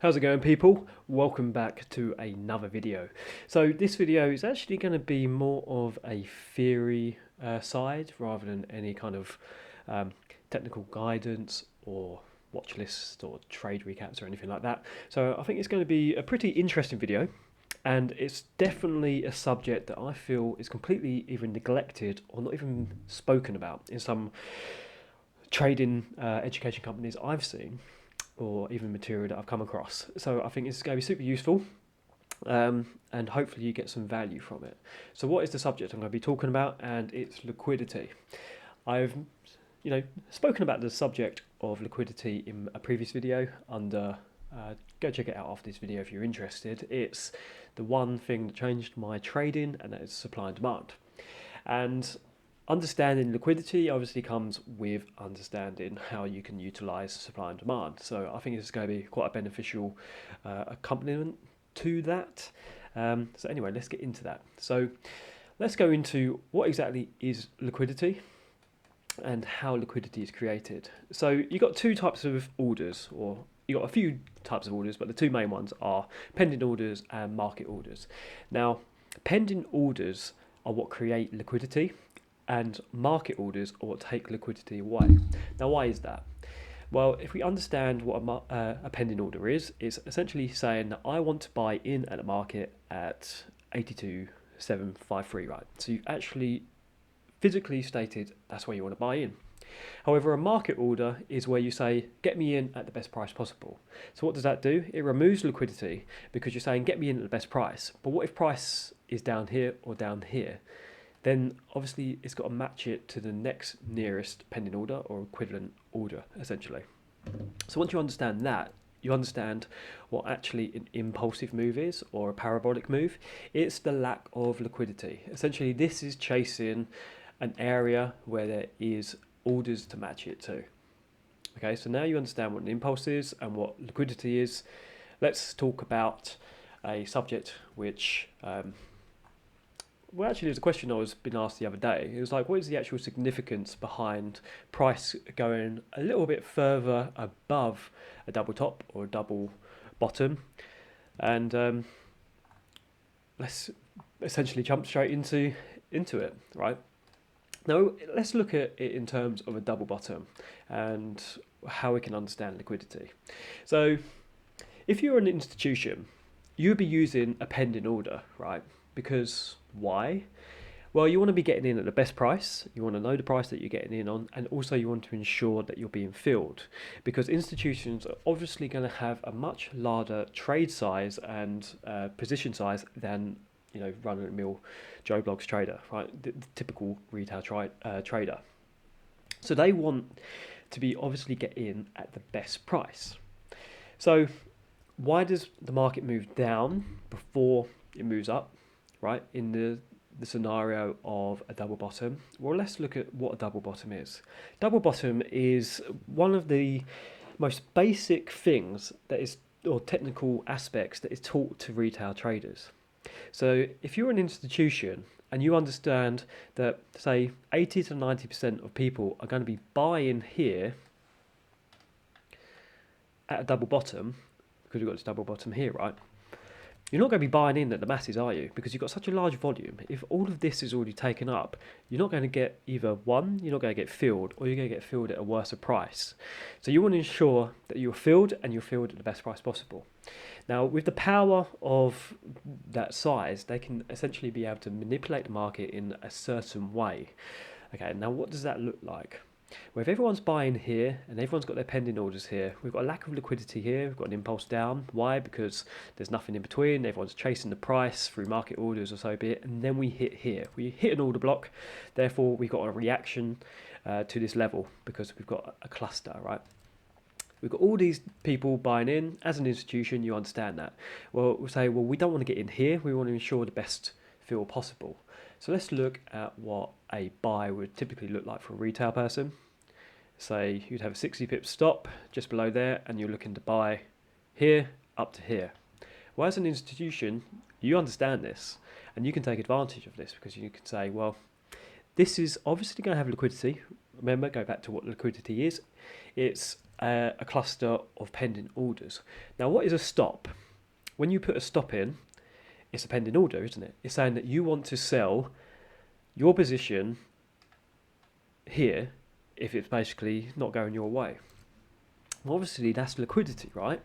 How's it going, people? Welcome back to another video. So this video is actually going to be more of a theory side rather than any kind of technical guidance or watch list or trade recaps or anything like that. So I think it's going to be a pretty interesting video, and it's definitely a subject that I feel is completely either neglected or not even spoken about in some trading education companies I've seen, or even material that I've come across. So I think it's going to be super useful, and hopefully you get some value from it. So what is the subject I'm going to be talking about? And it's liquidity. I've spoken about the subject of liquidity in a previous video under go check it out after this video if you're interested. It's the one thing that changed my trading, and that is supply and demand. And understanding liquidity obviously comes with understanding how you can utilize supply and demand. So I think it's going to be quite a beneficial accompaniment to that. So anyway, let's get into that. So let's go into what exactly is liquidity and how liquidity is created. So you've got two types of orders, or you've got a few types of orders, but the two main ones are pending orders and market orders. Now, pending orders are what create liquidity, and market orders are what take liquidity away. Now, why is that? Well, if we understand what a pending order is, it's essentially saying that I want to buy in at the market at 82,753, right? So you actually physically stated that's where you want to buy in. However, a market order is where you say, get me in at the best price possible. So what does that do? It removes liquidity, because you're saying, get me in at the best price. But what if price is down here or down here? Then obviously it's got to match it to the next nearest pending order or equivalent order, essentially. So once you understand that, you understand what actually an impulsive move is, or a parabolic move. It's the lack of liquidity. Essentially, this is chasing an area where there is orders to match it to. Okay, so now you understand what an impulse is and what liquidity is. Let's talk about a subject which actually, there's a question I was being asked the other day. It was like, what is the actual significance behind price going a little bit further above a double top or a double bottom? And let's essentially jump straight into it, right? Now, let's look at it in terms of a double bottom and how we can understand liquidity. So, if you're an institution, you would be using a pending order, right? Because why? Well, you want to be getting in at the best price, you want to know the price that you're getting in on, and also you want to ensure that you're being filled, because institutions are obviously going to have a much larger trade size and position size than run-of-the-mill Joe Bloggs trader, right? The typical retail trader. So they want to be obviously get in at the best price. So why does the market move down before it moves up, right? In the scenario of a double bottom. Well, let's look at what a double bottom is. Double bottom is one of the most basic things that is, or technical aspects that is taught to retail traders. So if you're an institution and you understand that, say, 80 to 90% of people are going to be buying here at a double bottom, because we've got this double bottom here, right? You're not going to be buying in at the masses, are you? Because you've got such a large volume. If all of this is already taken up, you're not going to get either one, you're not going to get filled, or you're going to get filled at a worse price. So you want to ensure that you're filled, and you're filled at the best price possible. Now, with the power of that size, they can essentially be able to manipulate the market in a certain way. Okay, now what does that look like? Well, if everyone's buying here and everyone's got their pending orders here, we've got a lack of liquidity here, we've got an impulse down. Why? Because there's nothing in between, everyone's chasing the price through market orders or so be it, and then we hit here. We hit an order block, therefore we've got a reaction to this level because we've got a cluster, right? We've got all these people buying in. As an institution, you understand that. Well, we'll say, well, we don't want to get in here, we want to ensure the best fill possible. So let's look at what a buy would typically look like for a retail person. Say you'd have a 60 pip stop just below there, and you're looking to buy here up to here. Well, as an institution, you understand this, and you can take advantage of this, because you can say, well, this is obviously going to have liquidity. Remember, go back to what liquidity is. It's a cluster of pending orders. Now, what is a stop? When you put a stop in, it's a pending order, isn't it? It's saying that you want to sell your position here if it's basically not going your way. Well, obviously, that's liquidity, right?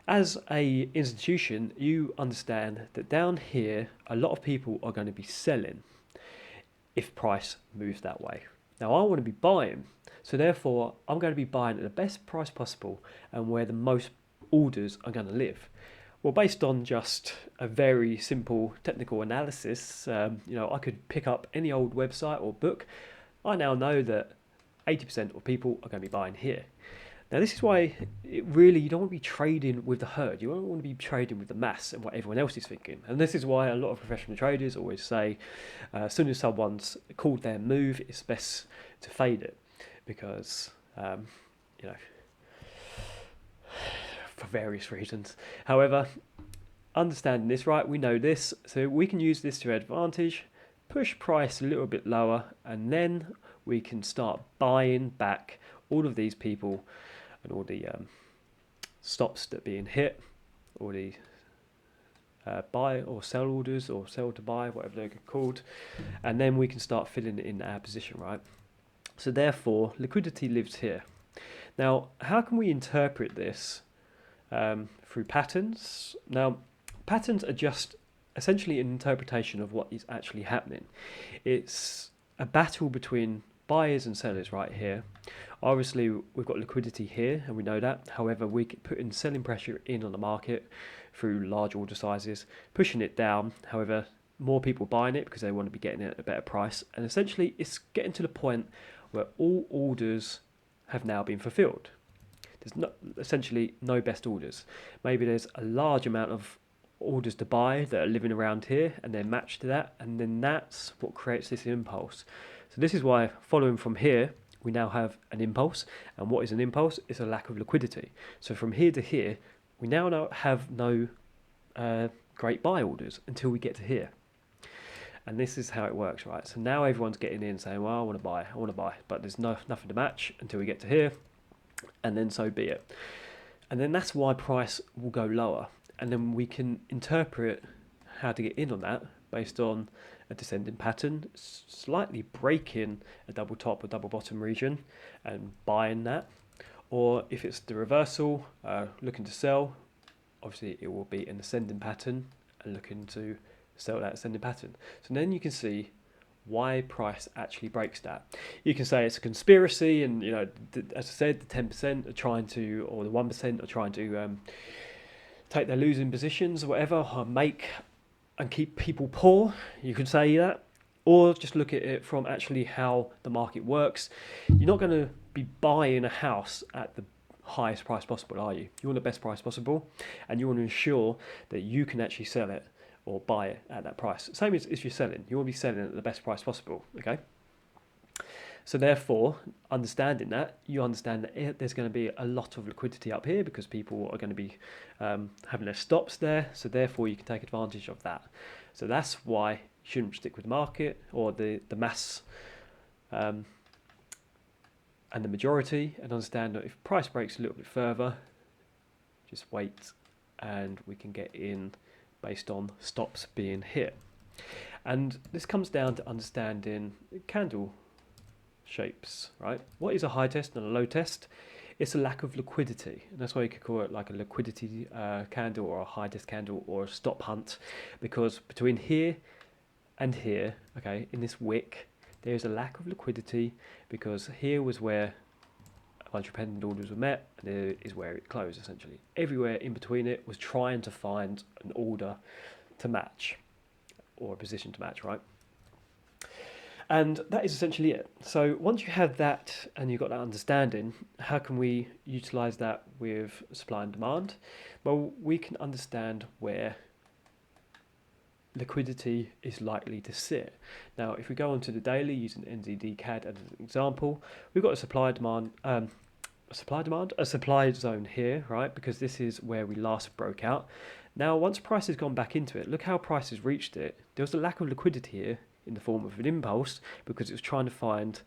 As a institution, you understand that down here, a lot of people are going to be selling if price moves that way. Now, I want to be buying, so therefore, I'm going to be buying at the best price possible and where the most orders are going to live. Well, based on just a very simple technical analysis, I could pick up any old website or book. I now know that 80% of people are going to be buying here. Now, this is why you don't want to be trading with the herd. You don't want to be trading with the mass and what everyone else is thinking. And this is why a lot of professional traders always say, as soon as someone's called their move, it's best to fade it because, for various reasons. However, understanding this, right, we know this, so we can use this to our advantage, push price a little bit lower, and then we can start buying back all of these people and all the stops that are being hit, all the buy or sell orders or sell to buy, whatever they're called, and then we can start filling in our position, right? So therefore, liquidity lives here. Now, how can we interpret this? Through patterns. Now, patterns are just essentially an interpretation of what is actually happening. It's a battle between buyers and sellers right here. Obviously, we've got liquidity here, and we know that. However, we keep putting selling pressure in on the market through large order sizes, pushing it down. However, more people buying it because they want to be getting it at a better price. And essentially, it's getting to the point where all orders have now been fulfilled. There's essentially no best orders. Maybe there's a large amount of orders to buy that are living around here and they're matched to that, and then that's what creates this impulse. So this is why, following from here, we now have an impulse. And what is an impulse? It's a lack of liquidity. So from here to here, we now have no great buy orders until we get to here. And this is how it works, right? So now everyone's getting in saying, well, I want to buy, but there's nothing to match until we get to here. And then so be it. And then that's why price will go lower. And then we can interpret how to get in on that based on a descending pattern, slightly breaking a double top or double bottom region and buying that. Or if it's the reversal, looking to sell, obviously it will be an ascending pattern and looking to sell that ascending pattern. So then you can see why price actually breaks that. You can say it's a conspiracy, and as I said, the 10% are trying to, or the 1% are trying to take their losing positions or whatever, or make and keep people poor. You could say that, or just look at it from actually how the market works. You're not going to be buying a house at the highest price possible, are you? You want the best price possible, and you want to ensure that you can actually sell it or buy it at that price. Same as if you're selling. You want to be selling at the best price possible, okay? So therefore, understanding that, you understand that there's going to be a lot of liquidity up here because people are going to be having their stops there. So therefore, you can take advantage of that. So that's why you shouldn't stick with the market or the mass and the majority, and understand that if price breaks a little bit further, just wait and we can get in based on stops being hit. And this comes down to understanding candle shapes, right? What is a high test and a low test? It's a lack of liquidity, and that's why you could call it like a liquidity candle or a high test candle or a stop hunt, because between here and here, okay, in this wick, there's a lack of liquidity because here was where a bunch of pending orders were met, and there is where it closed essentially. Everywhere in between it was trying to find an order to match or a position to match, right? And that is essentially it. So once you have that and you've got that understanding, how can we utilize that with supply and demand? Well, we can understand where liquidity is likely to sit. Now, if we go onto the daily using NZD CAD as an example, we've got a supply zone here, right? Because this is where we last broke out. Now, once price has gone back into it, look how price has reached it. There was a lack of liquidity here in the form of an impulse because it was trying to find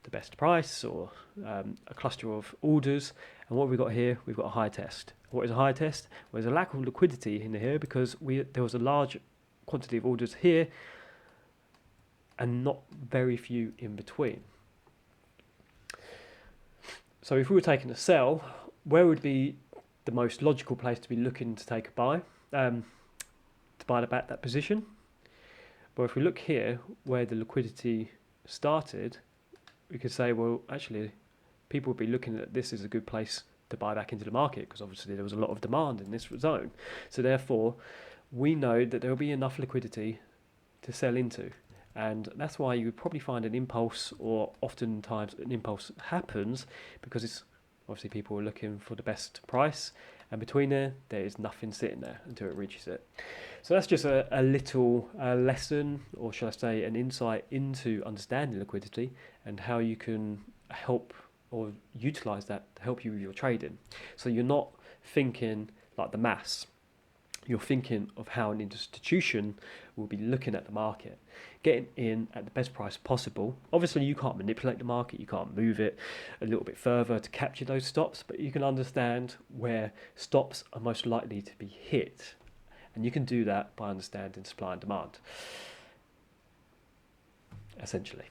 the best price or a cluster of orders. And what we've got here, we've got a high test. What is a high test? Well, there's a lack of liquidity in here because there was a large quantity of orders here and not very few in between. So if we were taking a sell, where would be the most logical place to be looking to take a buy, to buy back that position? Well, if we look here where the liquidity started, we could say, well, actually, people would be looking at this as a good place to buy back into the market because obviously there was a lot of demand in this zone. So therefore, we know that there will be enough liquidity to sell into. And that's why you would probably find an impulse, or oftentimes an impulse happens because it's obviously people are looking for the best price, and between there is nothing sitting there until it reaches it. So that's just a little lesson, or shall I say an insight into understanding liquidity and how you can help or utilize that to help you with your trading. So you're not thinking like the mass. You're thinking of how an institution will be looking at the market, getting in at the best price possible. Obviously, you can't manipulate the market, you can't move it a little bit further to capture those stops, but you can understand where stops are most likely to be hit. And you can do that by understanding supply and demand, essentially.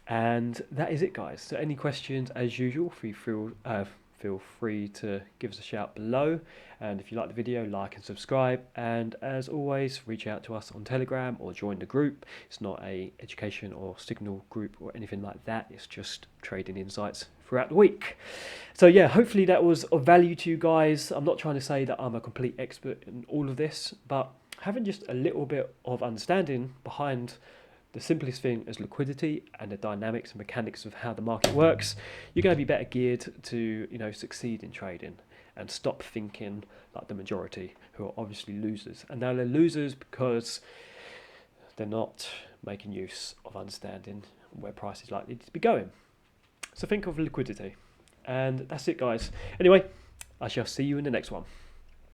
And that is it, guys. So any questions, as usual, feel free to give us a shout below. And if you like the video, like and subscribe. And as always, reach out to us on Telegram or join the group. It's not a education or signal group or anything like that. It's just trading insights throughout the week. So yeah, hopefully that was of value to you guys. I'm not trying to say that I'm a complete expert in all of this, but having just a little bit of understanding behind the simplest thing as liquidity and the dynamics and mechanics of how the market works, you're going to be better geared to, succeed in trading and stop thinking like the majority, who are obviously losers. And now they're losers because they're not making use of understanding where price is likely to be going. So think of liquidity. And that's it, guys. Anyway, I shall see you in the next one.